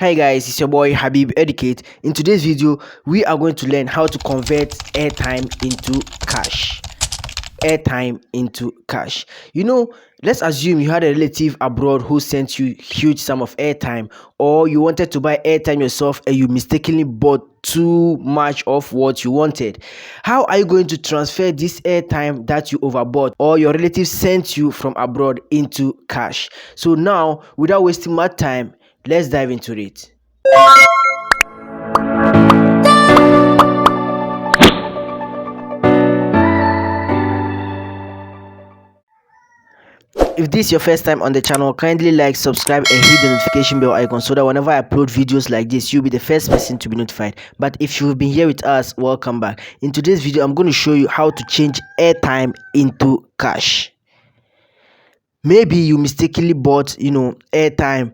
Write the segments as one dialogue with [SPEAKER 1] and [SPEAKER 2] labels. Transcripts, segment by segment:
[SPEAKER 1] Hi guys, it's your boy Habib Educate. In today's video, we are going to learn how to convert airtime into cash. Airtime into cash. Let's assume you had a relative abroad who sent you huge sum of airtime, or you wanted to buy airtime yourself and you mistakenly bought too much of what you wanted. How are you going to transfer this airtime that you overbought or your relative sent you from abroad into cash? So now, without wasting much time, let's dive into it. If this is your first time on the channel, kindly like, subscribe and hit the notification bell icon so that whenever I upload videos like this, you'll be the first person to be notified. But if you've been here with us, welcome back. In today's video, I'm going to show you how to change airtime into cash. Maybe you mistakenly bought airtime.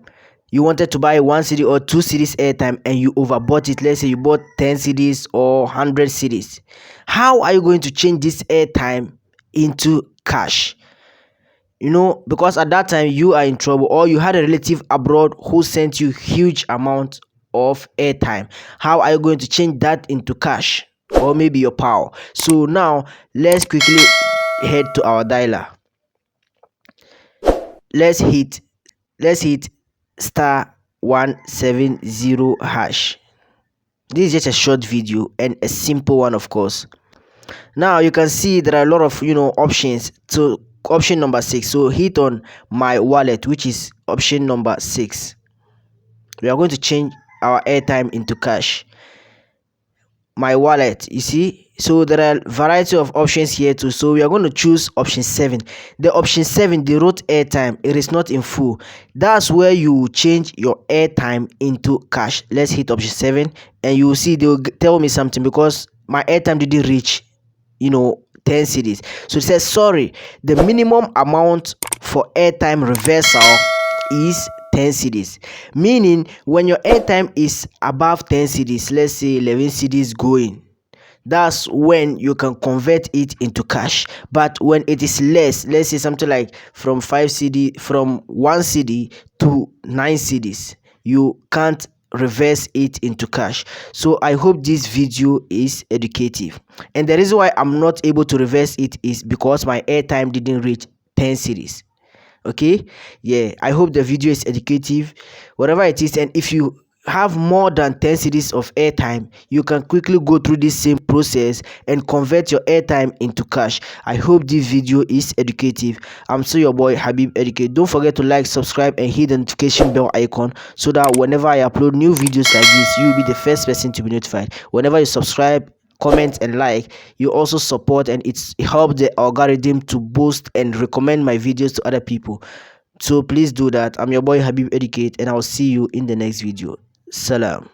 [SPEAKER 1] You wanted to buy 1 cedi or 2 cedis airtime and you overbought it. Let's say you bought 10 cedis or 100 cedis. How are you going to change this airtime into cash? Because at that time you are in trouble, or you had a relative abroad who sent you huge amount of airtime. How are you going to change that into cash, or maybe your power? So now let's quickly head to our dialer. Let's hit star 170 hash. This is just a short video and a simple one, of course. Now you can see there are a lot of options. So option number 6, so hit on my wallet, which is option number 6. We are going to change our airtime into cash. My wallet, you see, so there are a variety of options here too. So we are going to choose option 7. The option 7, they wrote airtime, it is not in full. That's where you change your airtime into cash. Let's hit option 7 and you will see they will tell me something because my airtime didn't reach 10 cedis. So it says, sorry, the minimum amount for airtime reversal is 10 cedis. Meaning when your airtime is above 10 cedis, let's say 11 cedis going, that's when you can convert it into cash. But when it is less, let's say something like from 1 cedi to 9 cedis, you can't reverse it into cash. So I hope this video is educative, and the reason why I'm not able to reverse it is because my airtime didn't reach 10 cedis. Okay, yeah, I hope the video is educative, whatever it is. And if you have more than 10 cedis of airtime, you can quickly go through this same process and convert your airtime into cash. I hope this video is educative. I'm still your boy Habib Educate. Don't forget to like, subscribe and hit the notification bell icon so that whenever I upload new videos like this, you'll be the first person to be notified. Whenever you subscribe, comment and like, you also support, and it helps the algorithm to boost and recommend my videos to other people. So please do that. I'm your boy Habib Educate, and I'll see you in the next video. Salam.